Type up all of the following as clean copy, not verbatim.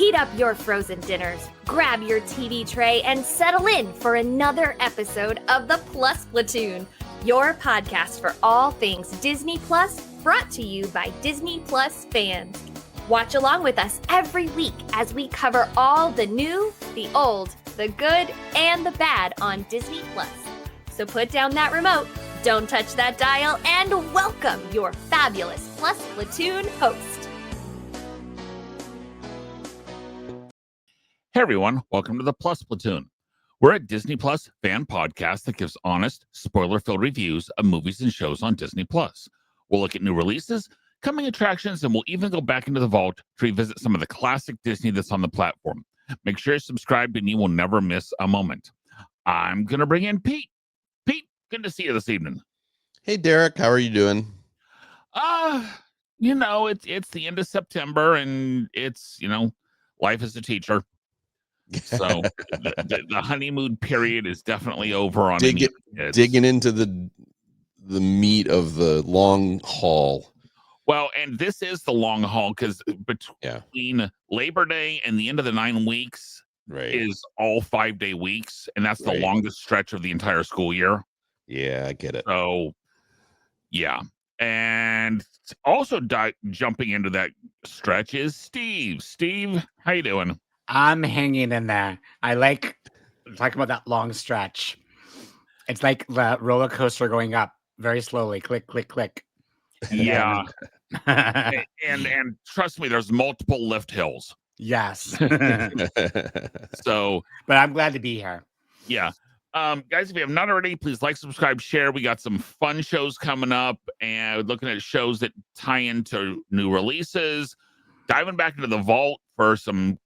Heat up your frozen dinners, grab your TV tray, and settle in for another episode of the Plus Platoon, your podcast for all things Disney Plus, brought to you by Disney Plus fans. Watch along with us every week as we cover all the new, the old, the good, and the bad on Disney Plus. So put down that remote, don't touch that dial, and welcome your fabulous Plus Platoon host. Hey everyone, welcome to the Plus Platoon. We're a Disney Plus fan podcast that gives honest, spoiler-filled reviews of movies and shows on Disney Plus. We'll look at new releases, coming attractions, and we'll even go back into the vault to revisit some of the classic Disney that's on the platform. Make sure you're subscribed and you will never miss a moment. I'm going to bring in Pete. Pete, good to see you this evening. Hey Derek, how are you doing? It's the end of September and it's, life as a teacher. So the honeymoon period is definitely over on digging into the meat of the long haul. Well, and this is the long haul because between Labor Day and the end of the 9 weeks is all 5-day weeks, and that's the longest stretch of the entire school year. Yeah, I get it. So, yeah. And also jumping into that stretch is Steve. Steve, how you doing? I'm hanging in there. I like talking about that long stretch. It's like the roller coaster going up very slowly. Click, click, click. Yeah. and trust me, there's multiple lift hills. Yes. So, but I'm glad to be here. Yeah. Guys, if you have not already, please like, subscribe, share. We got some fun shows coming up and looking at shows that tie into new releases, diving back into the vault for some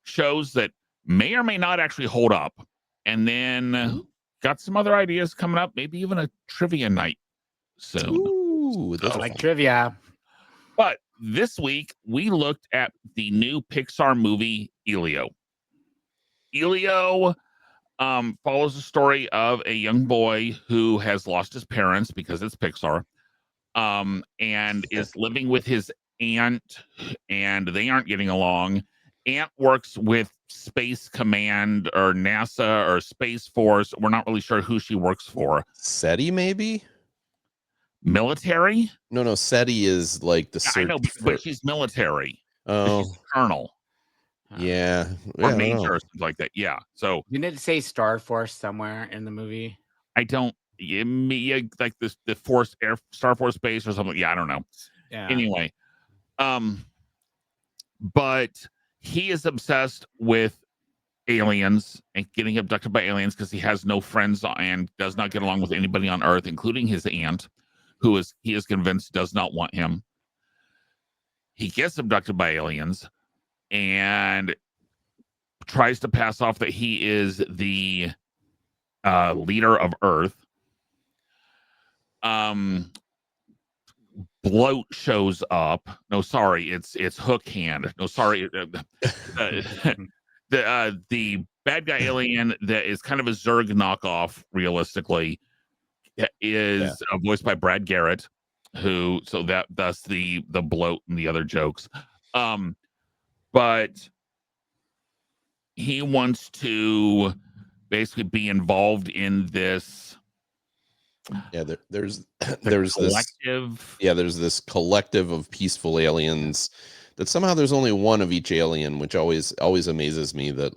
shows that may or may not actually hold up, and then got some other ideas coming up, maybe even a trivia night soon. Ooh, I like trivia. But this week we looked at the new Pixar movie Elio. Elio follows the story of a young boy who has lost his parents because it's Pixar, and is living with his aunt, and they aren't getting along. Aunt works with Space Command or NASA or Space Force. We're not really sure who she works for. SETI, maybe? Military? No, SETI is like the search. I know, but she's military. Oh, she's colonel. Yeah. Or major or something like that. Yeah. So didn't it say Star Force somewhere in the movie? I don't like this the Force Star Force Base or something. Yeah, I don't know. Yeah. Anyway. But he is obsessed with aliens and getting abducted by aliens because he has no friends and does not get along with anybody on Earth, including his aunt, who he is convinced does not want him. He gets abducted by aliens and tries to pass off that he is the leader of Earth. Bloat shows up. No, sorry, it's Hook Hand. No, sorry, the bad guy alien that is kind of a Zurg knockoff, realistically, is voiced by Brad Garrett, thus the bloat and the other jokes. But he wants to basically be involved in this. Yeah, there's collective. There's this collective of peaceful aliens that somehow there's only one of each alien, which always amazes me that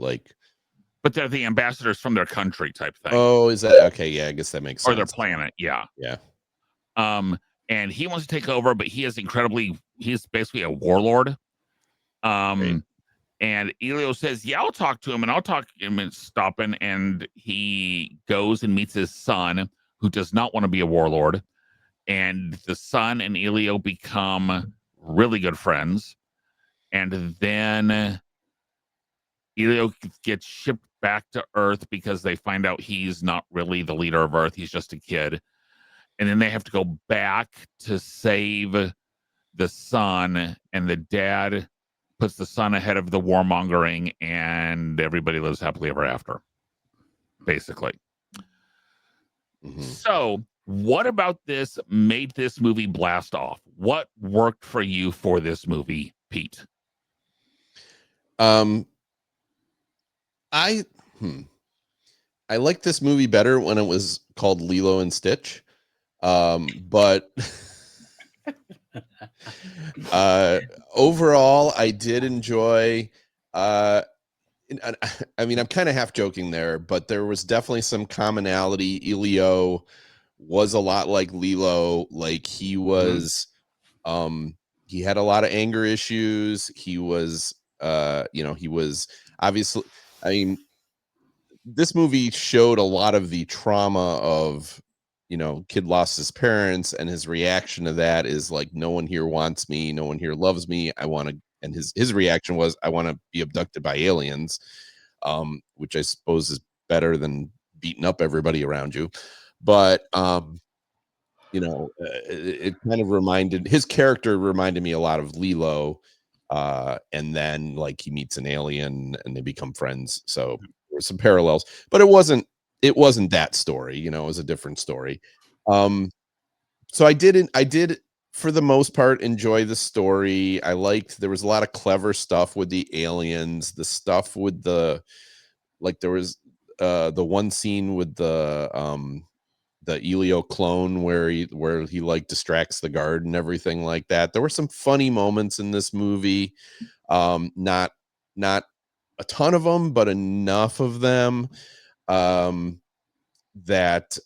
but they're the ambassadors from their country type thing. Oh, is that okay? Yeah, I guess that makes sense. Or their planet, yeah. Yeah. And he wants to take over, but he's basically a warlord. And Elio says, yeah, I'll talk to him and stop him. And he goes and meets his son, who does not want to be a warlord. And the son and Elio become really good friends. And then Elio gets shipped back to Earth because they find out he's not really the leader of Earth. He's just a kid. And then they have to go back to save the son. And the dad puts the son ahead of the warmongering, and everybody lives happily ever after, basically. Mm-hmm. So what about this made this movie blast off? What worked for you for this movie, Pete? I liked this movie better when it was called Lilo and Stitch. But overall, I did enjoy. I mean, I'm kind of half joking there, but there was definitely some commonality. Elio was a lot like Lilo. Like he was, he had a lot of anger issues. He was, he was obviously. I mean, this movie showed a lot of the trauma of, kid lost his parents, and his reaction to that is like, no one here wants me, no one here loves me, I want to. And his reaction was, I want to be abducted by aliens, which I suppose is better than beating up everybody around you. But it kind of his character reminded me a lot of Lilo. And then like he meets an alien and they become friends. So there were some parallels, but it wasn't that story, it was a different story. So I did for the most part enjoy the story. There was a lot of clever stuff with the aliens, the stuff with there was the one scene with the Elio clone where he like distracts the guard and everything like that. There were some funny moments in this movie. Not a ton of them, but enough of them that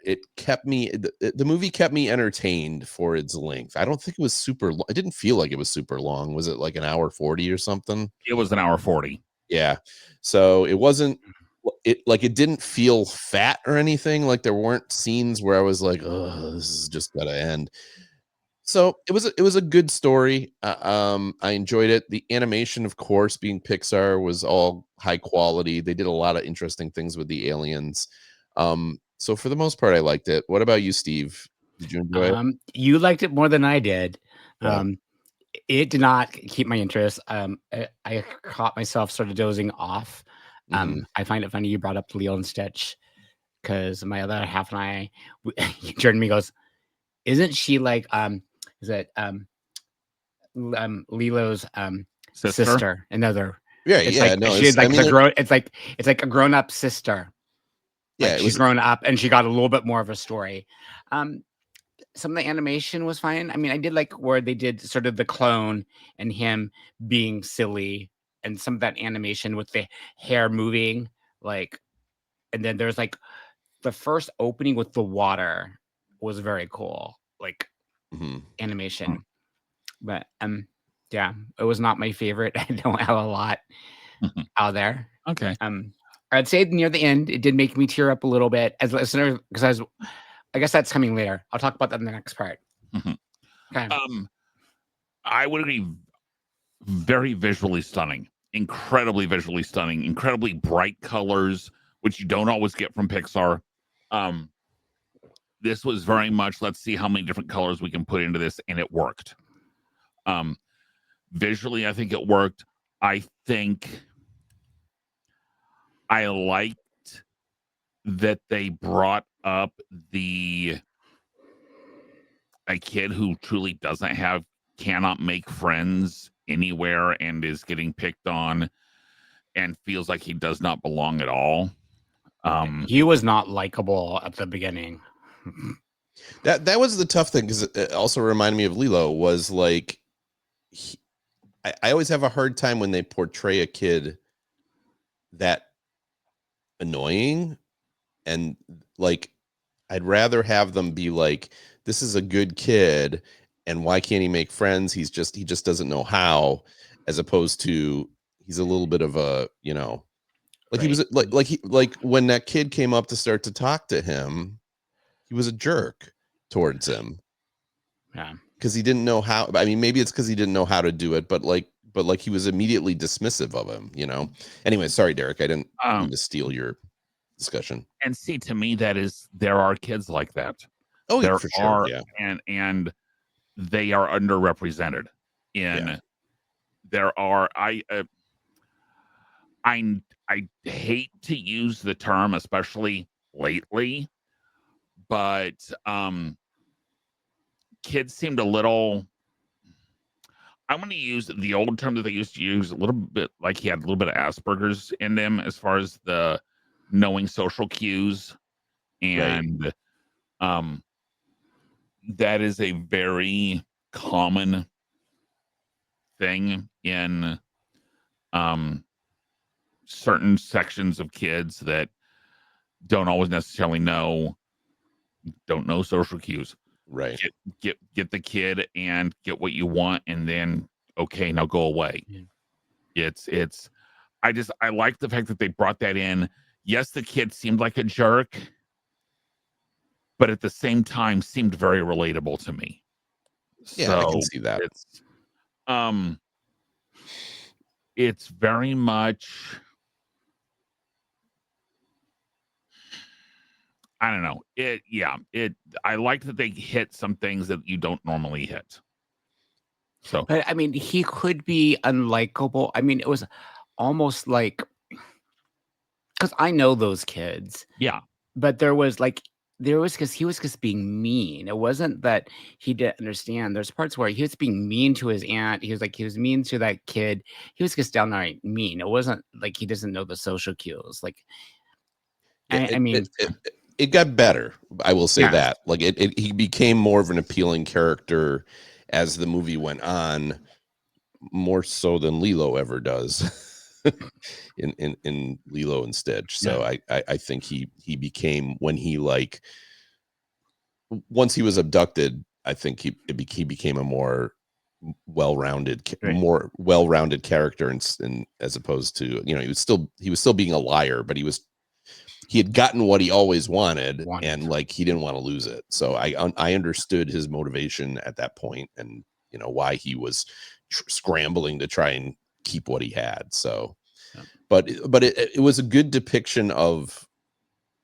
it kept me. The movie kept me entertained for its length. I don't think it was super. It didn't feel like it was super long. Was it like an hour 40 or something? It was an hour 40. Yeah. So it wasn't. It didn't feel fat or anything. Like there weren't scenes where I was like, oh, this is just gotta end. So it was a good story. I enjoyed it. The animation, of course, being Pixar, was all high quality. They did a lot of interesting things with the aliens. So for the most part, I liked it. What about you, Steve? Did you enjoy it? You liked it more than I did. Yeah. It did not keep my interest. I caught myself sort of dozing off. I find it funny you brought up Lilo and Stitch, because my other half and I, he turned to me and goes, "Isn't she like is it Lilo's sister?" Another. Yeah, It's yeah. like No, she's like it's like a grown up sister. Yeah, Like she's grown up and she got a little bit more of a story. Some of the animation was fine. I mean, I did like where they did sort of the clone and him being silly, and some of that animation with the hair moving, like, and then there's like the first opening with the water was very cool, like animation. But yeah, it was not my favorite. I don't have a lot out there. Okay. I'd say near the end, it did make me tear up a little bit as a listener, because I guess that's coming later. I'll talk about that in the next part. Okay. I would agree. Very visually stunning, incredibly visually stunning, incredibly bright colors, which you don't always get from Pixar. This was very much, let's see how many different colors we can put into this, and it worked. Visually, I think it worked. I think I liked that they brought up a kid who truly cannot make friends anywhere and is getting picked on and feels like he does not belong at all. He was not likable at the beginning. That was the tough thing, because it also reminded me of Lilo. Was like, I always have a hard time when they portray a kid that annoying, and like I'd rather have them be like, this is a good kid, and why can't he make friends? He just doesn't know how, as opposed to he's a little bit of a, like he was like when that kid came up to start to talk to him, he was a jerk towards him. Yeah. Because he didn't know how. I mean, maybe it's because he didn't know how to do it, but he was immediately dismissive of him, Anyway, sorry, Derek, I didn't mean to steal your discussion. And see, to me, there are kids like that. Oh, yeah, for sure. Yeah. And they are underrepresented there are, I hate to use the term, especially lately, but kids seemed a little, I'm going to use the old term that they used to use, a little bit like he had a little bit of Asperger's in him as far as the knowing social cues. And that is a very common thing in certain sections of kids that don't always necessarily don't know social cues. Right. Get the kid and get what you want, and then okay, now go away. Yeah. I like the fact that they brought that in. Yes, the kid seemed like a jerk, but at the same time seemed very relatable to me. Yeah, So I can see that. It's very much, I don't know. I like that they hit some things that you don't normally hit. So, But I mean, he could be unlikable. I mean, it was almost like, because I know those kids, yeah. but because he was just being mean. It wasn't that he didn't understand. There's parts where he was being mean to his aunt. He was mean to that kid. He was just downright mean. It wasn't like he doesn't know the social cues. Like, Yeah, I mean, it got better. I will say Yeah. that. Like he became more of an appealing character as the movie went on, more so than Lilo ever does in Lilo and Stitch. So I think he became, when he once he was abducted, I think he became a more well-rounded character, and as opposed to, he was still being a liar, but he had gotten what he always wanted. And like he didn't want to lose it. So I understood his motivation at that point, and why he was scrambling to try and keep what he had. So but it was a good depiction of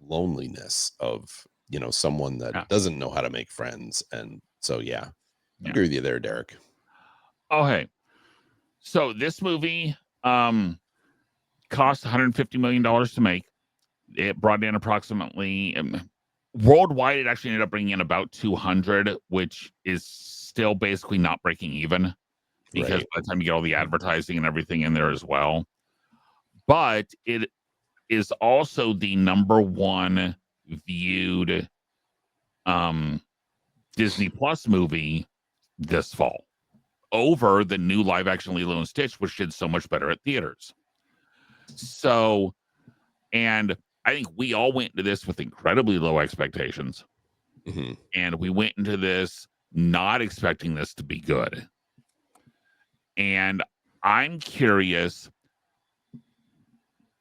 loneliness, of someone that doesn't know how to make friends. And so I agree with you there, Derek. Okay, so this movie cost $150 million to make. It brought in approximately worldwide, it actually ended up bringing in about 200, which is still basically not breaking even, because by the time you get all the advertising and everything in there as well. But it is also the #1 viewed Disney Plus movie this fall, over the new live action Lilo and Stitch, which did so much better at theaters. So, and I think we all went into this with incredibly low expectations. Mm-hmm. And we went into this not expecting this to be good. And I'm curious,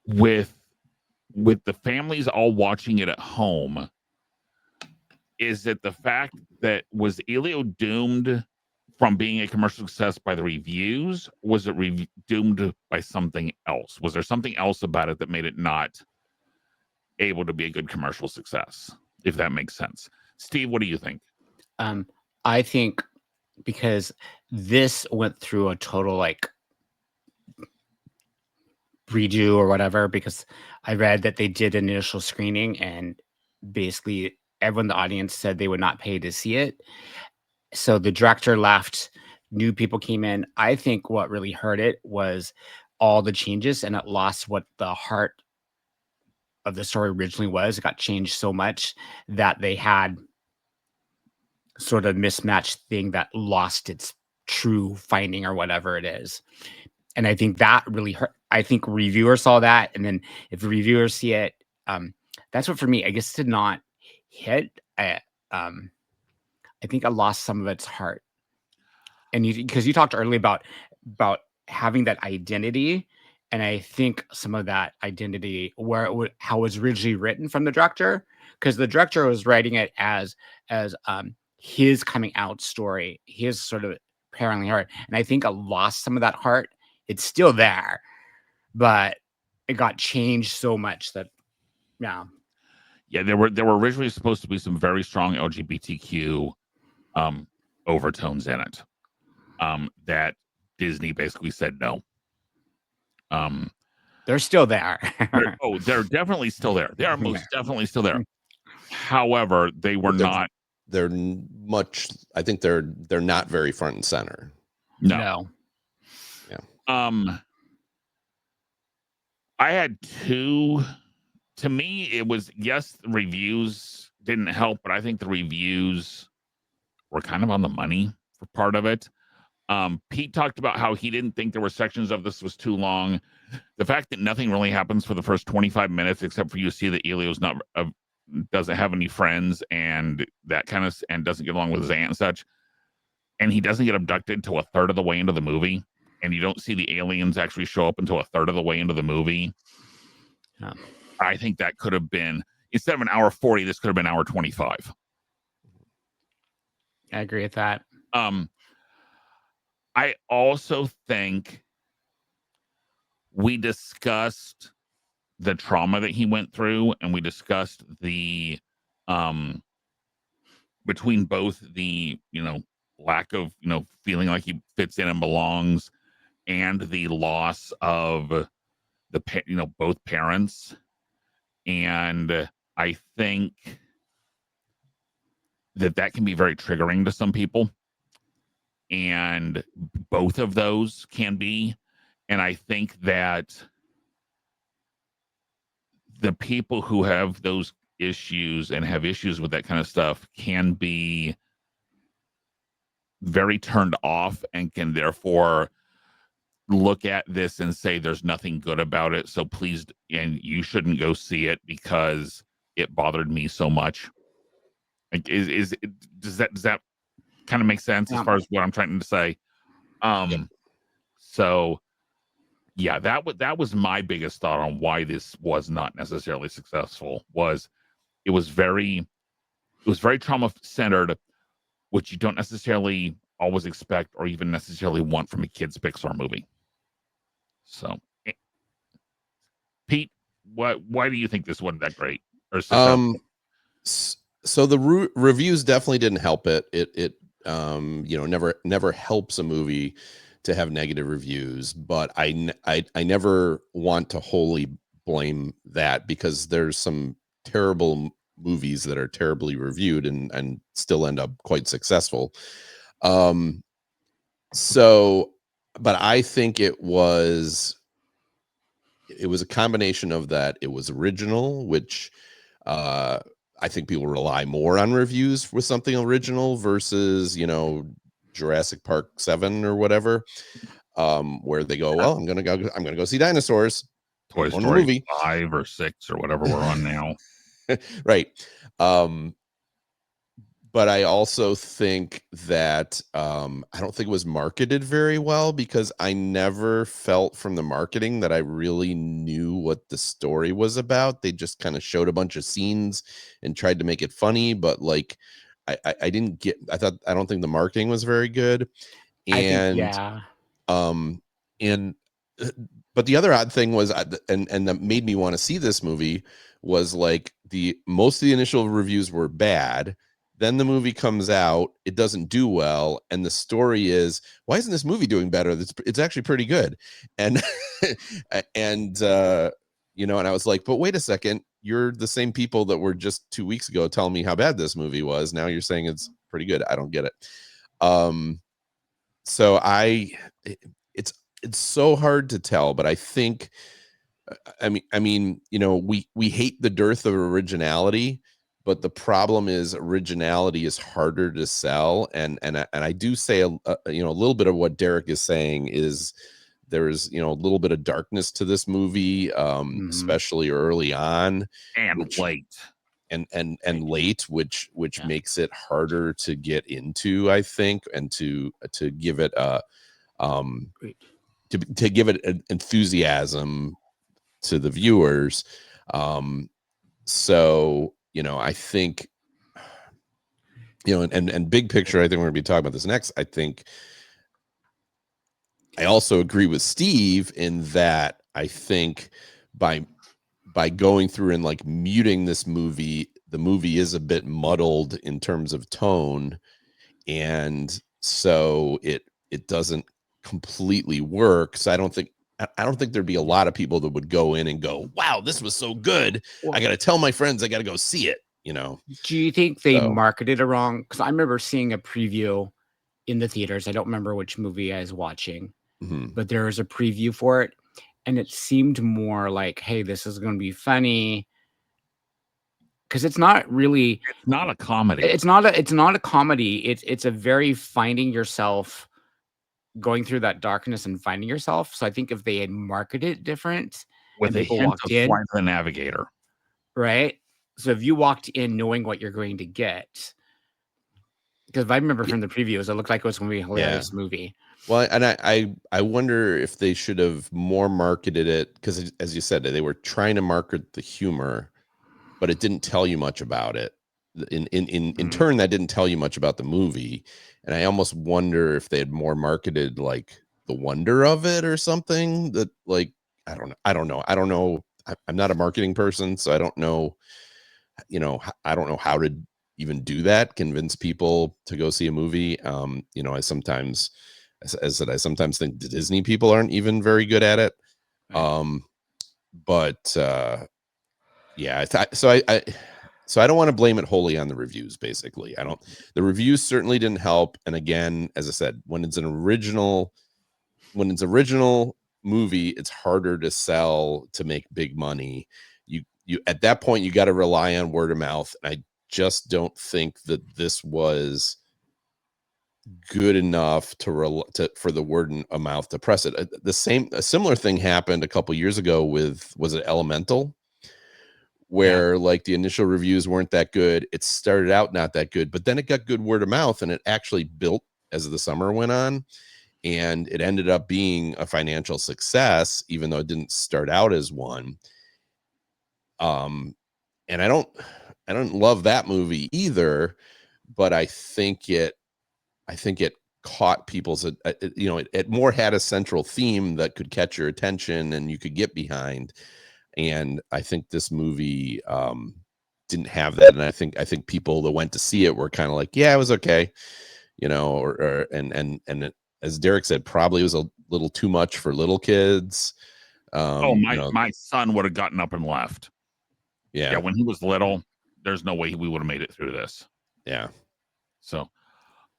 with the families all watching it at home, is it the fact that, was Elio doomed from being a commercial success by the reviews? Was it doomed by something else? Was there something else about it that made it not able to be a good commercial success, if that makes sense? Steve, what do you think? I think because this went through a total redo or whatever, because I read that they did an initial screening and basically everyone in the audience said they would not pay to see it. So the director left, new people came in. I think what really hurt it was all the changes, and it lost what the heart of the story originally was. It got changed so much that they had sort of mismatched thing that lost its true finding or whatever it is. And I think that really hurt. I think reviewers saw that, and then if reviewers see it, that's what, for me, I guess, did not hit. I think I lost some of its heart. And because you talked earlier about having that identity, and I think some of that identity, how it was originally written from the director, because the director was writing it as his coming out story, his sort of parenting heart, and I think I lost some of that heart. It's still there, but it got changed so much that there were originally supposed to be some very strong LGBTQ overtones in it, that Disney basically said no. They're still there. They're definitely still there. They are most definitely still there. However, they were not. I think they're not very front and center. No. Yeah. I had two. To me, it was, yes, the reviews didn't help, but I think the reviews were kind of on the money for part of it. Pete talked about how he didn't think there were sections of this was too long. The fact that nothing really happens for the first 25 minutes, except for you see that Elio's not doesn't have any friends and that kind of, and doesn't get along with his aunt and such, and he doesn't get abducted until a third of the way into the movie, and you don't see the aliens actually show up until a third of the way into the movie. Yeah. I think that could have been, instead of an hour 40, this could have been hour 25. I agree with that. I also think we discussed the trauma that he went through, and we discussed the between both the, lack of, feeling like he fits in and belongs, and the loss of both parents. And I think that can be very triggering to some people, and both of those can be. And I think that the people who have those issues and have issues with that kind of stuff can be very turned off, and can therefore look at this and say there's nothing good about it, so please, and you shouldn't go see it because it bothered me so much. Like, does that kind of make sense as far as what I'm trying to say? So yeah, that was my biggest thought on why this was not necessarily successful. It was very trauma centered, which you don't necessarily always expect or even necessarily want from a kid's Pixar movie. So, Pete, why do you think this wasn't that great or successful? So the reviews definitely didn't help it. It never helps a movie to have negative reviews, but I never want to wholly blame that, because there's some terrible movies that are terribly reviewed and still end up quite successful. But I think it was a combination of that. It was original, which I think people rely more on reviews with something original versus, Jurassic Park 7 or whatever, where they go, well, I'm gonna go see dinosaurs. Toy On Story movie. 5 or 6 or whatever we're on now. Right. But I also think that I don't think it was marketed very well, because I never felt from the marketing that I really knew what the story was about. They just kind of showed a bunch of scenes and tried to make it funny, but like I didn't get. I don't think the marketing was very good. And but the other odd thing was, and that made me want to see this movie, was like most of the initial reviews were bad. Then the movie comes out, it doesn't do well, and the story is, why isn't this movie doing better? It's actually pretty good. And and I was like, but wait a second, you're the same people that were just 2 weeks ago telling me how bad this movie was. Now you're saying it's pretty good. I don't get it. So it's so hard to tell, but I think, I mean, we hate the dearth of originality, but the problem is originality is harder to sell. And I do say, a little bit of what Derek is saying is there is, a little bit of darkness to this movie, especially early on, and late. And late, which makes it harder to get into, I think, and to give it to give it an enthusiasm to the viewers. So, I think, and big picture, I think we're gonna be talking about this next. I think I also agree with Steve in that I think by going through and like muting this movie, the movie is a bit muddled in terms of tone, and so it doesn't completely work. So I don't think there'd be a lot of people that would go in and go, wow, this was so good, I gotta tell my friends, I gotta go see it. Do you think they marketed it wrong? Because I remember seeing a preview in the theaters. I don't remember which movie I was watching, Mhm. but there was a preview for it, and it seemed more like, "Hey, this is going to be funny," because it's not really. It's not a comedy. It's not a comedy. It's a very finding yourself, going through that darkness and finding yourself. So I think if they had marketed it different and With a people hint walked of in, Flight of the Navigator. right? So if you walked in knowing what you're going to get, because if I remember from the previews, it looked like it was going to be a hilarious movie. Well, and I wonder if they should have more marketed it, because as you said, they were trying to market the humor, but it didn't tell you much about it. In turn, that didn't tell you much about the movie, and I almost wonder if they had more marketed like the wonder of it or something. That, like, I don't know. I'm not a marketing person, so I don't know. I don't know how to even do that, convince people to go see a movie. I sometimes, as I said, I sometimes think the Disney people aren't even very good at it. Right. But yeah, so I don't want to blame it wholly on the reviews. Basically, I don't. The reviews certainly didn't help. And again, as I said, when it's original movie, it's harder to sell, to make big money. You at that point, you got to rely on word of mouth. And I just don't think that this was good enough for the word of mouth to press it. A similar thing happened a couple years ago with, was it Elemental, where like the initial reviews weren't that good. It started out not that good, but then it got good word of mouth, and it actually built as the summer went on, and it ended up being a financial success, even though it didn't start out as one. And I don't love that movie either, but I think it caught people's, it more had a central theme that could catch your attention and you could get behind. And I think this movie didn't have that. And I think people that went to see it were kind of like, yeah, it was okay, and as Derek said, probably was a little too much for little kids. My son would have gotten up and left. Yeah. Yeah, when he was little, there's no way we would have made it through this. Yeah. So,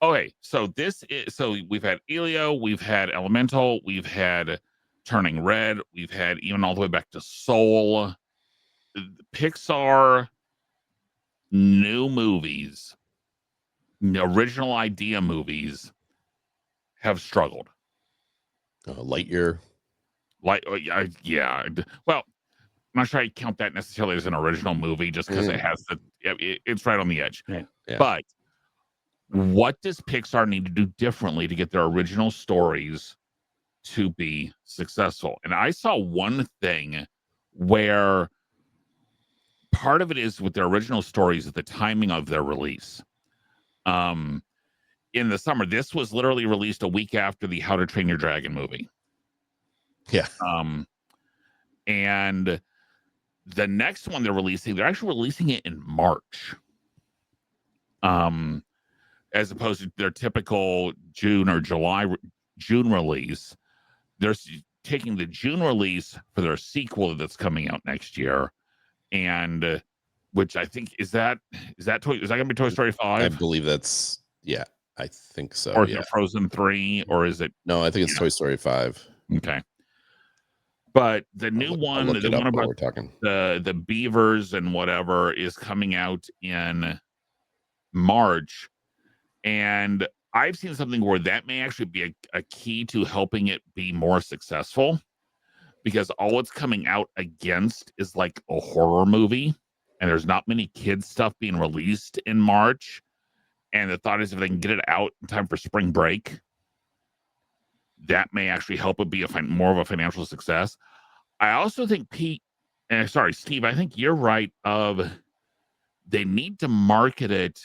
okay, so we've had Elio, we've had Elemental, we've had Turning Red, we've had even all the way back to Soul. Pixar new movies, original idea movies have struggled. Lightyear. Yeah. Well, I'm not sure I count that necessarily as an original movie, just because it has it's right on the edge. Right. Yeah. But what does Pixar need to do differently to get their original stories to be successful? And I saw one thing where part of it is with their original stories at the timing of their release. In the summer, this was literally released a week after the How to Train Your Dragon movie. Yeah. And the next one they're actually releasing it in March. As opposed to their typical June or June release. They're taking the June release for their sequel that's coming out next year, and which I think is that gonna be Toy Story 5? I believe that's, yeah, I think so. Or is Yeah. it Frozen 3, or is it? No, I think it's Toy Story 5. Okay. But the new I'll look the it up one while about we're talking. the beavers and whatever is coming out in March. And I've seen something where that may actually be a key to helping it be more successful, because all it's coming out against is like a horror movie, and there's not many kids stuff being released in March. And the thought is, if they can get it out in time for spring break, that may actually help it be more of a financial success. I also think Steve, I think you're right. They need to market it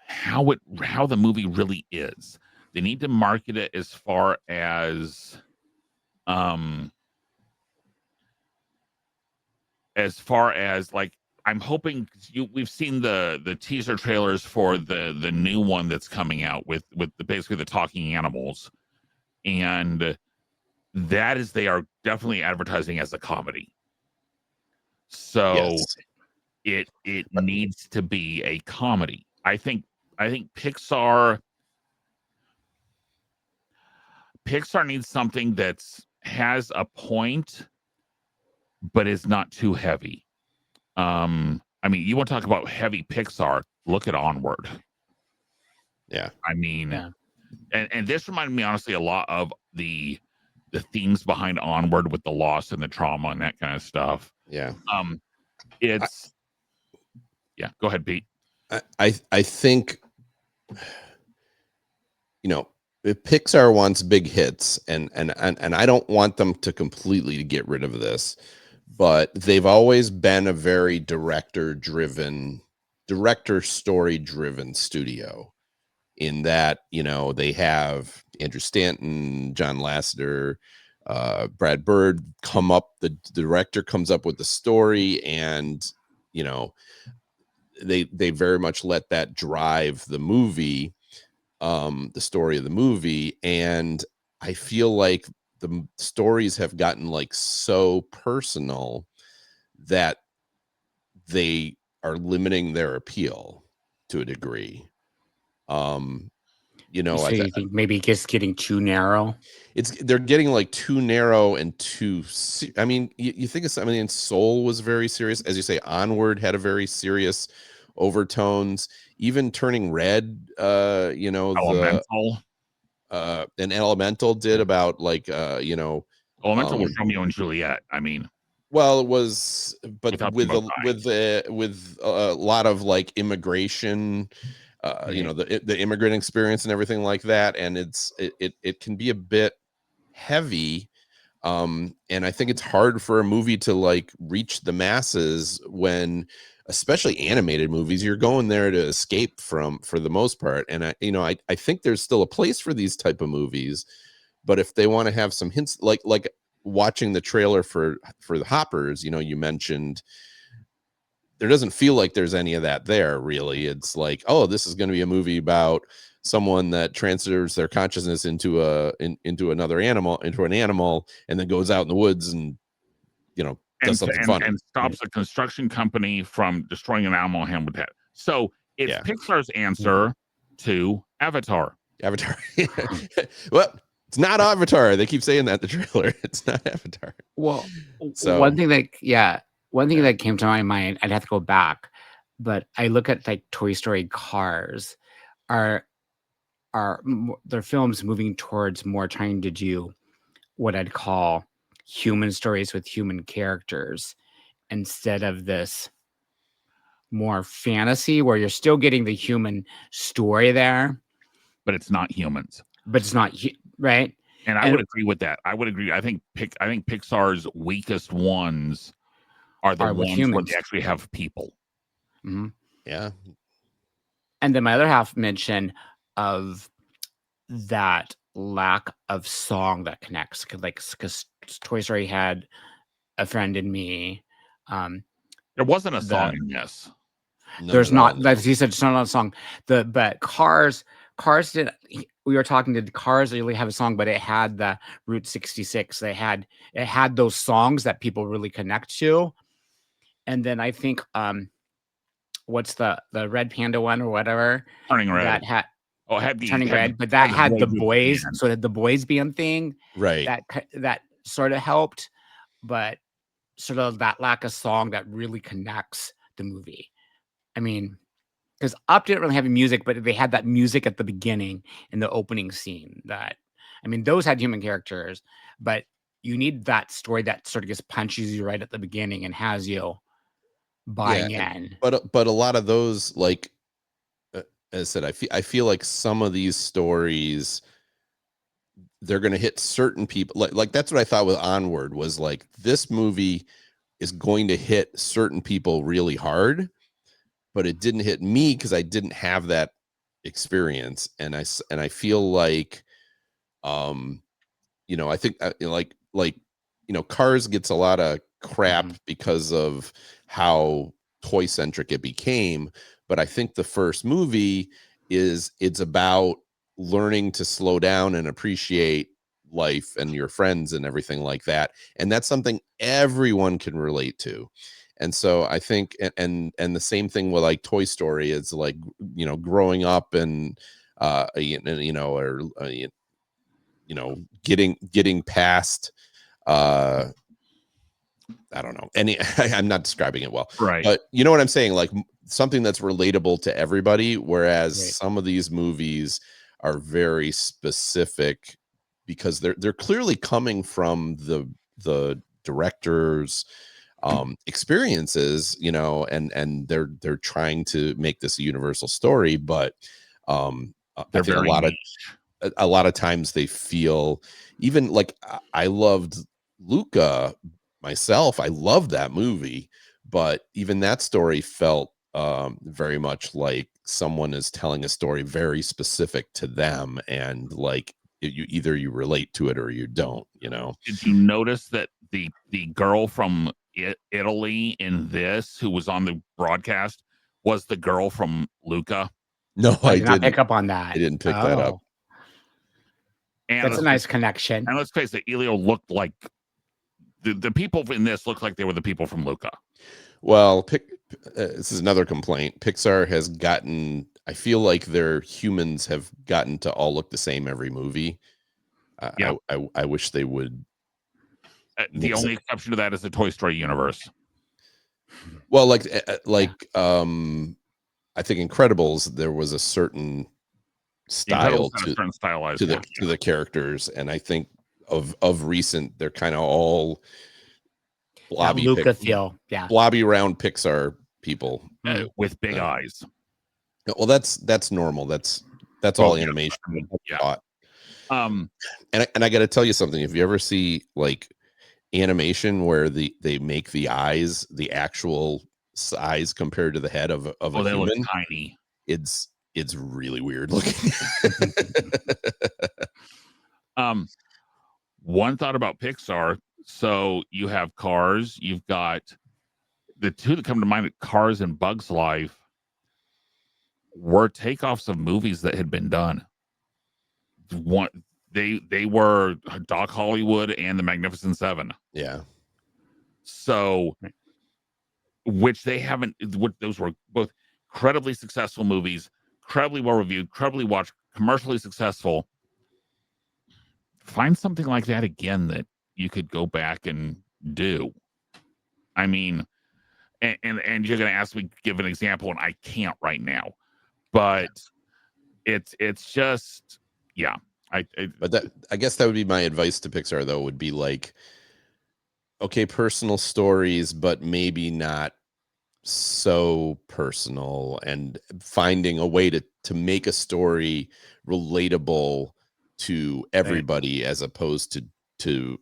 how the movie really is. They need to market it as far as like, I'm hoping we've seen the teaser trailers for the new one that's coming out with basically the talking animals, and they are definitely advertising as a comedy. So Yes. it needs to be a comedy. I think Pixar Pixar needs something has a point, but is not too heavy. I mean, you want to talk about heavy Pixar? Look at Onward. Yeah. I mean, Yeah. and this reminded me honestly a lot of the themes behind Onward with the loss and the trauma and that kind of stuff. Yeah. It's yeah. Go ahead, Pete. I think, you know, if Pixar wants big hits, and I don't want them to completely get rid of this, but they've always been a very director story driven studio, in that, you know, they have Andrew Stanton, John Lasseter, Brad Bird the director comes up with the story, and, you know, they very much let that drive the movie, the story of the movie. And I feel like the stories have gotten like so personal that they are limiting their appeal to a degree. You know, So you think maybe just getting too narrow? they're getting like too narrow and I mean, you think of something, and Soul was very serious, as you say. Onward had a very serious overtones. Even Turning Red, you know, Elemental. and Elemental did about like, you know, Elemental was Romeo and Juliet. I mean, well, it was, but Without with them both with a lot of like immigration, you know, the immigrant experience and everything like that, and it can be a bit heavy. And I think it's hard for a movie to like reach the masses when, especially animated movies, you're going there to escape from, for the most part. And I think there's still a place for these type of movies, but if they want to have some hints, like watching the trailer for the Hoppers, you know, you mentioned, there doesn't feel like there's any of that there, really. It's like, oh, this is going to be a movie about someone that transfers their consciousness into another animal, into an animal, and then goes out in the woods and, you know, does something funny and stops a construction company from destroying an animal habitat. So it's Pixar's answer to Avatar. Well, it's not Avatar. They keep saying that in the trailer. It's not Avatar. Well, so one thing that came to my mind, I'd have to go back, but I look at like Toy Story, Cars, are their films moving towards more trying to do what I'd call human stories with human characters, instead of this more fantasy where you're still getting the human story there, but it's not humans. But it's not right. And I would agree with that. I would agree. I think Pixar's weakest ones are the ones humans, where they actually have people. Mm-hmm. Yeah. And then my other half mention of that lack of song that connects, because Toy Story had A Friend in Me. There wasn't a song in this. There's not, like he said, it's not a song. But Cars did. We were talking to Cars. They really have a song, but it had the Route 66. It had those songs that people really connect to. And then I think what's the Red Panda one or whatever? Turning Red. That had Turning Red, but that had the boys. So it had the boys band thing, right? That sort of helped, but sort of that lack of song that really connects the movie. I mean, because Up didn't really have music, but they had that music at the beginning in the opening scene. Those had human characters, but you need that story that sort of just punches you right at the beginning and has you buying in. But a lot of those, like, as I said, I feel like some of these stories, they're going to hit certain people. Like that's what I thought with Onward, was like, this movie is going to hit certain people really hard, but it didn't hit me because I didn't have that experience. And I feel like, you know, I think like, you know, Cars gets a lot of crap because of how toy centric it became. But I think the first movie it's about learning to slow down and appreciate life and your friends and everything like that. And that's something everyone can relate to. And so I think, and the same thing with like Toy Story, is like, you know, growing up and, you know, or, you getting past I don't know. I'm not describing it well. Right. But you know what I'm saying? Like something that's relatable to everybody, whereas Right. some of these movies are very specific because they're clearly coming from the director's experiences, and they're trying to make this a universal story, but I They're think very niche. a lot of times they feel, even like I loved Luca myself. I loved that movie, but even that story felt very much like someone is telling a story very specific to them, and like you relate to it or you don't. Did you notice that the girl from Italy in this, who was on the broadcast, was the girl from Luca? No, I I did not didn't. pick up on that. I didn't pick that up. Oh, And that's a nice connection. And let's face it, Elio looked like the people in this looked like they were the people from Luca. Well, this is another complaint. Pixar has gotten, I feel like their humans have gotten to all look the same every movie. Yeah. I wish they would. The only exception to that is the Toy Story universe. Well, like I think Incredibles, there was a certain style to the characters, and I think of recent, they're kind of all blobby Luca feel, blobby round Pixar people with big eyes. Well, that's normal. That's all animation. Yeah. And I got to tell you something. If you ever see like animation where they make the eyes the actual size compared to the head of a they human, look tiny. It's really weird looking. One thought about Pixar. So you have Cars. You've got the two that come to mind: Cars and Bugs Life. Were takeoffs of movies that had been done. They were Doc Hollywood and the Magnificent Seven. Yeah. So, which they haven't. Those were both incredibly successful movies, incredibly well reviewed, incredibly watched, commercially successful. Find something like that again that you could go back and do. I mean, and you're going to ask me to give an example, and I can't right now. But it's just, yeah. But I guess that would be my advice to Pixar, though, would be like, okay, personal stories, but maybe not so personal, and finding a way to make a story relatable to everybody, as opposed to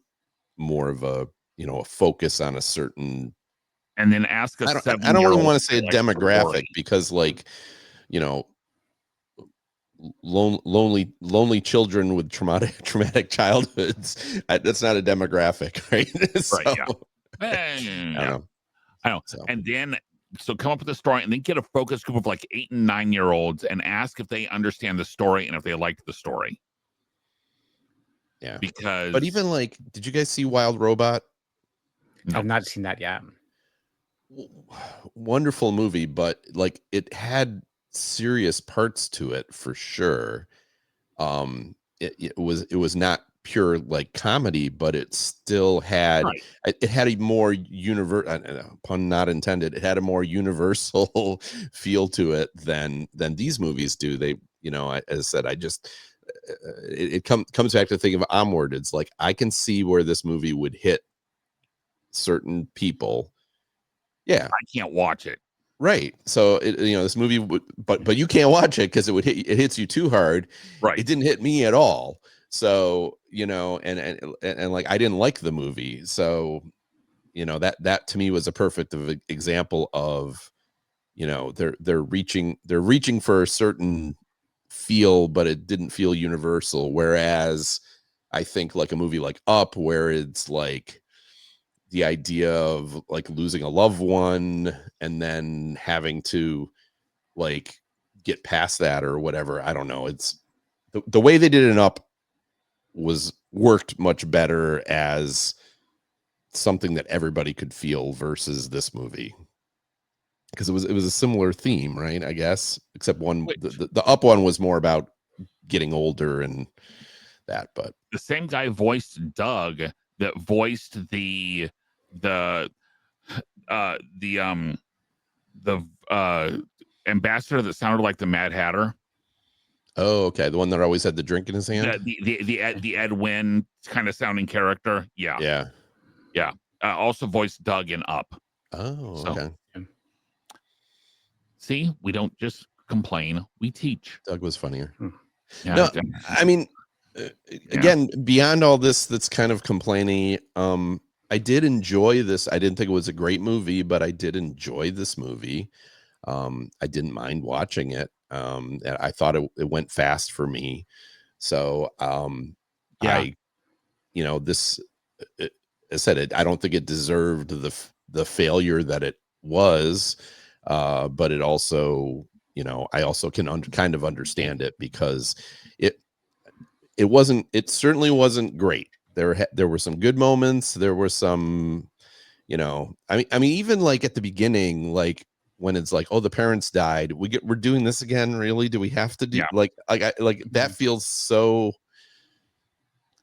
more of a focus on a certain. And then ask I don't even want to say a demographic, because like lonely children with traumatic childhoods, that's not a demographic, right? I know. So. And then come up with a story, and then get a focus group of like 8 and 9-year-olds and ask if they understand the story and if they like the story. Yeah. Because but even like, did you guys see Wild Robot? No. I've not seen that yet. Wonderful movie, but like it had serious parts to it for sure. It was not pure like comedy, but it still had it had a more pun not intended, it had a more universal feel to it than these movies do. They, as I said, I just it comes back to thinking of Onward. It's like, I can see where this movie would hit certain people. Yeah, I can't watch it. Right. So this movie would, but you can't watch it because it hits you too hard. Right. It didn't hit me at all. So, and like, I didn't like the movie. So, that to me was a perfect example of, they're reaching for a certain feel, but it didn't feel universal. Whereas I think like a movie like Up, where it's like the idea of like losing a loved one and then having to like get past that or whatever. I don't know. It's the way they did it Up worked much better as something that everybody could feel versus this movie. Because it was a similar theme, right? I guess, except the Up one was more about getting older and that, but the same guy voiced Doug that voiced the ambassador that sounded like the Mad Hatter. oh, okay, the one that always had the drink in his hand. The Ed Wynn kind of sounding character. Yeah. Also voiced Doug in Up. Oh, So, okay. see, we don't just complain; we teach. Doug was funnier. Yeah, No, I mean, again, beyond all this, that's kind of complaining. I did enjoy this. I didn't think it was a great movie, but I did enjoy this movie. I didn't mind watching it. And I thought it went fast for me. So, I, this, as I said, I don't think it deserved the failure that it was. But it also, I also can kind of understand it, because it certainly wasn't great. There were some good moments. There were some, I mean, even like at the beginning, like when it's like, oh, the parents died, we're doing this again. Really? Do we have to do like that feels so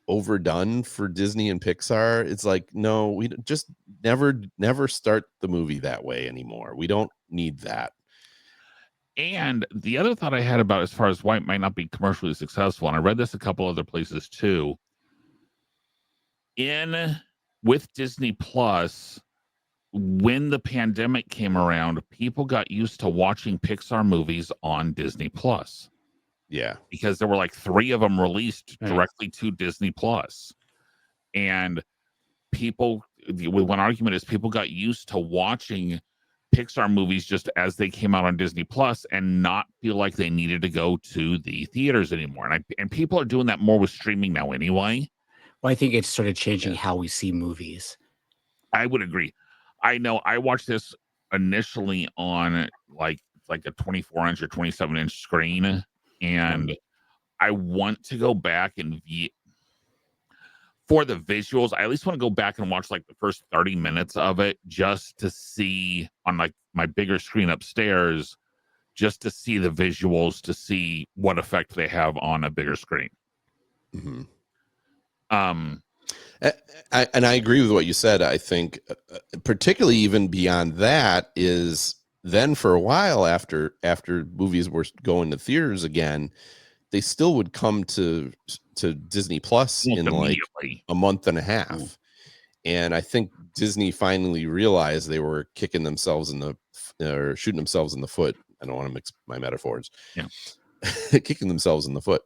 overdone for Disney and Pixar. It's like, no, we just never start the movie that way anymore. We don't need that. And the other thought I had about as far as why it might not be commercially successful, and I read this a couple other places too. With Disney Plus, when the pandemic came around, people got used to watching Pixar movies on Disney Plus. Yeah, because there were like 3 of them released directly to Disney Plus, and one argument is people got used to watching Pixar movies just as they came out on Disney Plus and not feel like they needed to go to the theaters anymore. And people are doing that more with streaming now anyway. Well, I think it's sort of changing how we see movies. I would agree. I know I watched this initially on like a 24-inch or 27-inch screen, and I want to go back and for the visuals, I at least want to go back and watch like the first 30 minutes of it just to see on like my bigger screen upstairs, just to see the visuals, to see what effect they have on a bigger screen. Mm-hmm. I agree with what you said. I think particularly even beyond that is then for a while after movies were going to theaters again, they still would come to Disney Plus in like a month and a half. And I think Disney finally realized they were kicking themselves or shooting themselves in the foot. I don't want to mix my metaphors. Yeah. Kicking themselves in the foot.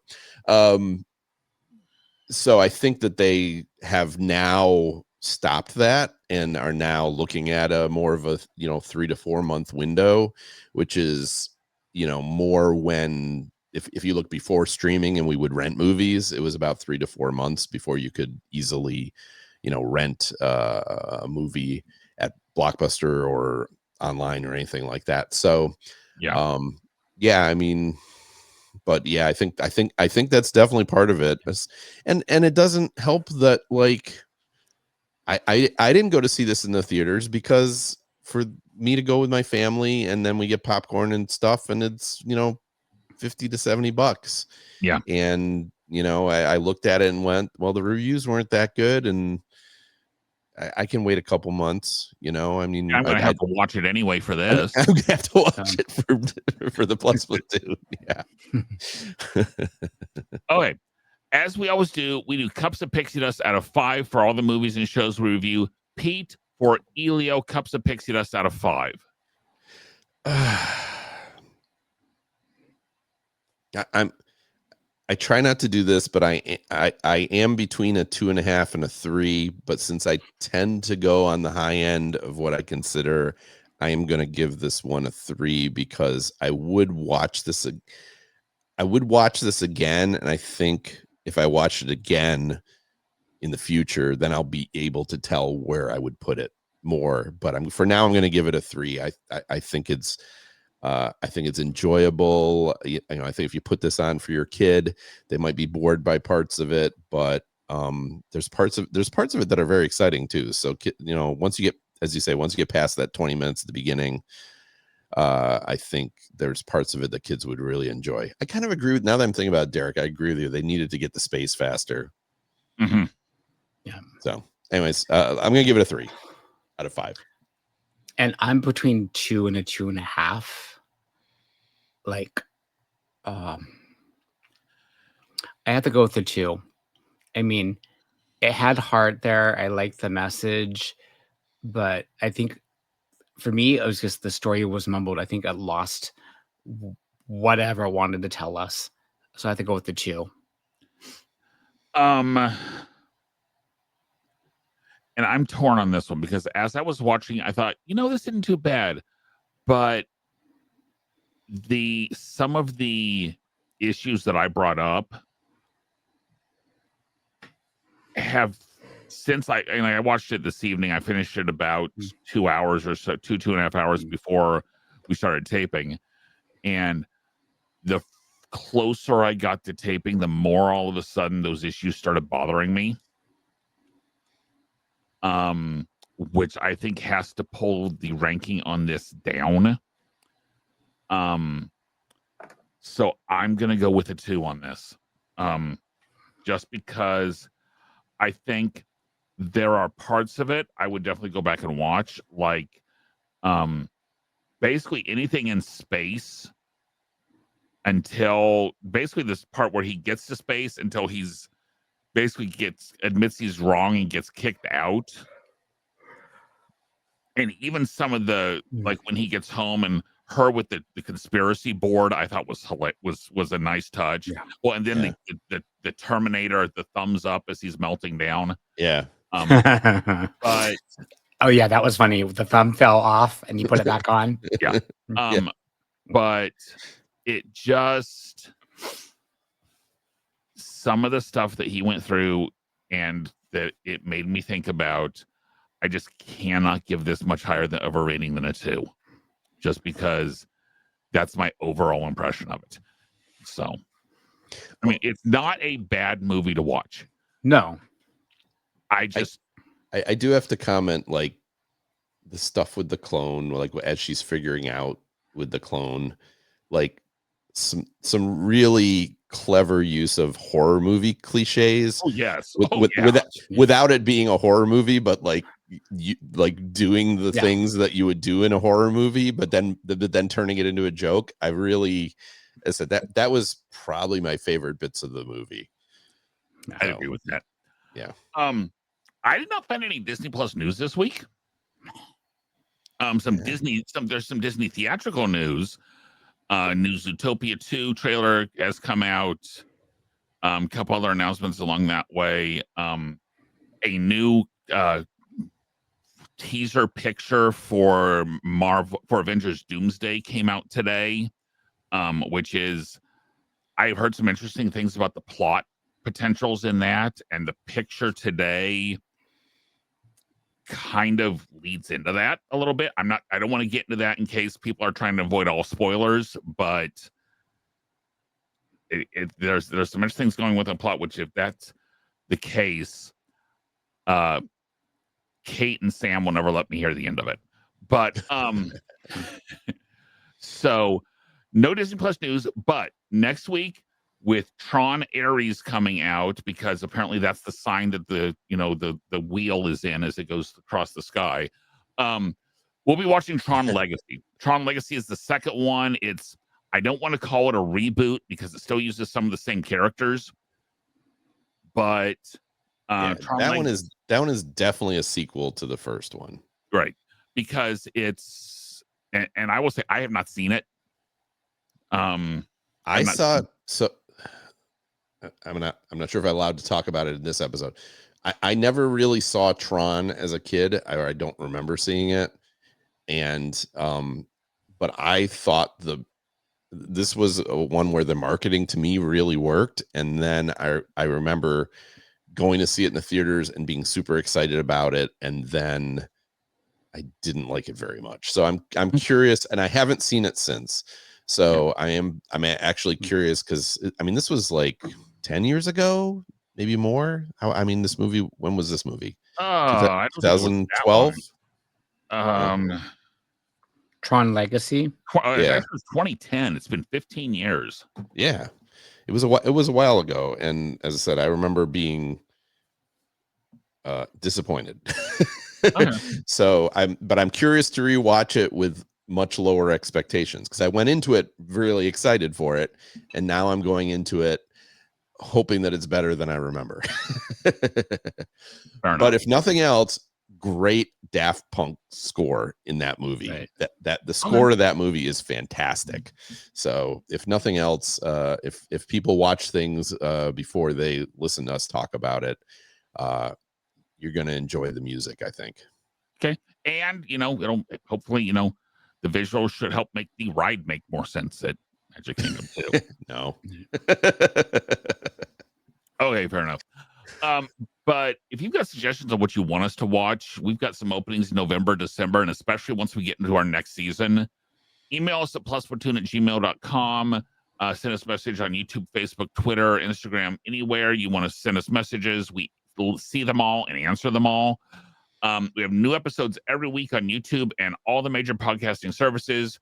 So I think that they have now stopped that and are now looking at a more of a 3 to 4 month window, which is more when if you look before streaming and we would rent movies, it was about 3 to 4 months before you could easily rent a movie at Blockbuster or online or anything like that. So I mean, but yeah, I think that's definitely part of it. And it doesn't help that like I didn't go to see this in the theaters because for me to go with my family and then we get popcorn and stuff and it's $50 to $70. Yeah. And I looked at it and went, well, the reviews weren't that good and I can wait a couple months, I mean, I'm gonna have to watch it anyway for this. I'm gonna have to watch it for the Plus Platoon. Yeah. Okay. As we always do, we do cups of pixie dust out of 5 for all the movies and shows we review. Pete, for Elio, cups of pixie dust out of 5. I try not to do this, but I am between a 2.5 and a 3. But since I tend to go on the high end of what I consider, I am going to give this one a 3 because I would watch this. I would watch this again, and I think if I watch it again in the future, then I'll be able to tell where I would put it more. But for now, I'm going to give it a 3. I think it's. I think it's enjoyable. I think if you put this on for your kid, they might be bored by parts of it, but there's parts of it that are very exciting too. So once you get, as you say, once you get past that 20 minutes at the beginning, I think there's parts of it that kids would really enjoy. I kind of agree with, now that I'm thinking about it, Derek, I agree with you. They needed to get the space faster. Mm-hmm. Yeah. So anyways, I'm going to give it a 3 out of 5. And I'm between 2 and a 2.5. Like, I have to go with the 2. I mean, it had heart there. I liked the message, but I think for me, it was just the story was mumbled. I think it lost whatever it wanted to tell us. So I have to go with the 2. And I'm torn on this one because as I was watching, I thought, this isn't too bad, but some of the issues that I brought up have since I watched it this evening. I finished it about 2 hours or so, 2.5 hours before we started taping, and the closer I got to taping, the more all of a sudden those issues started bothering me. Which I think has to pull the ranking on this down. So I'm gonna go with a 2 on this. Just because I think there are parts of it I would definitely go back and watch, like basically anything in space until basically this part where he gets to space until he's basically admits he's wrong and gets kicked out. And even some of the like when he gets home and her with the conspiracy board, I thought was a nice touch. Yeah. Well, and then the Terminator, the thumbs up as he's melting down. Yeah. But oh yeah, that was funny. The thumb fell off and he put it back on. Yeah. But it just some of the stuff that he went through and that it made me think about. I just cannot give this much higher of a rating than a 2, just because that's my overall impression of it. So, I mean, it's not a bad movie to watch. No. I do have to comment, like, the stuff with the clone, like as she's figuring out with the clone, like some really clever use of horror movie cliches. Oh yes. Without it being a horror movie, but like doing the things that you would do in a horror movie, but then turning it into a joke. I said that was probably my favorite bits of the movie. I agree with that. Yeah. I did not find any Disney Plus news this week. There's some Disney theatrical news. New Zootopia 2 trailer has come out. A couple other announcements along that way. A new teaser picture for Avengers Doomsday came out today, which is I've heard some interesting things about the plot potentials in that, and the picture today kind of leads into that a little bit. I don't want to get into that in case people are trying to avoid all spoilers, but there's some interesting things going with the plot, which if that's the case, Kate and Sam will never let me hear the end of it. But so no Disney Plus news, but next week with Tron Ares coming out, because apparently that's the sign that the wheel is in as it goes across the sky. We'll be watching Tron Legacy. Tron Legacy is the second one. I don't want to call it a reboot because it still uses some of the same characters, but that one is definitely a sequel to the first one, right? Because it's and I will say I have not seen it. I saw it. So I'm not sure if I'm allowed to talk about it in this episode. I never really saw Tron as a kid, or I don't remember seeing it. And but I thought this was one where the marketing to me really worked. And then I remember going to see it in the theaters and being super excited about it. And then I didn't like it very much. So I'm curious, and I haven't seen it since. So I'm actually curious because this was like 10 years ago, maybe more. This movie, when was this movie? 2012. Tron Legacy. Yeah. It was 2010. It's been 15 years. Yeah, it was a while ago, and as I said, I remember being disappointed. Okay. So I'm curious to rewatch it with much lower expectations, because I went into it really excited for it, and now I'm going into it hoping that it's better than I remember. But if nothing else, great Daft Punk score in that movie. Right. That the score to that movie is fantastic. So if nothing else, if people watch things before they listen to us talk about it, you're going to enjoy the music, I think. Okay. And, it'll hopefully, the visuals should help make the ride make more sense at Magic Kingdom too. No. Okay, fair enough. But if you've got suggestions of what you want us to watch, we've got some openings in November, December, and especially once we get into our next season. Email us at plusplatoon@gmail.com. Send us a message on YouTube, Facebook, Twitter, Instagram, anywhere you want to send us messages. We will see them all and answer them all. We have new episodes every week on YouTube and all the major podcasting services.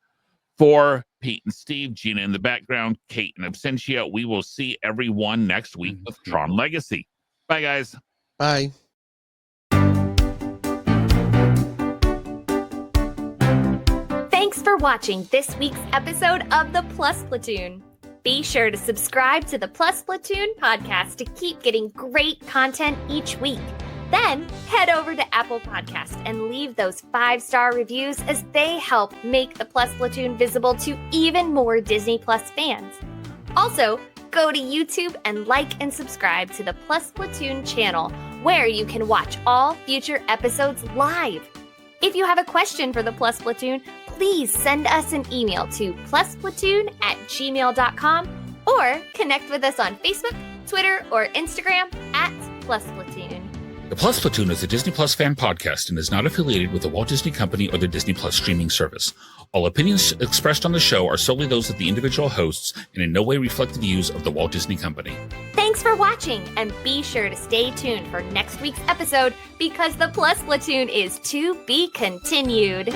For Pete and Steve, Gina in the background, Kate and Absentia, we will see everyone next week with Tron Legacy. Bye, guys. Bye. Thanks for watching this week's episode of the Plus Platoon. Be sure to subscribe to the Plus Platoon podcast to keep getting great content each week. Then head over to Apple Podcasts and leave those 5-star reviews, as they help make the Plus Platoon visible to even more Disney Plus fans. Also, go to YouTube and like and subscribe to the Plus Platoon channel, where you can watch all future episodes live. If you have a question for the Plus Platoon, please send us an email to plusplatoon@gmail.com or connect with us on Facebook, Twitter, or Instagram @plusplatoon. The Plus Platoon is a Disney Plus fan podcast and is not affiliated with the Walt Disney Company or the Disney Plus streaming service. All opinions expressed on the show are solely those of the individual hosts and in no way reflect the views of the Walt Disney Company. Thanks for watching, and be sure to stay tuned for next week's episode, because the Plus Platoon is to be continued.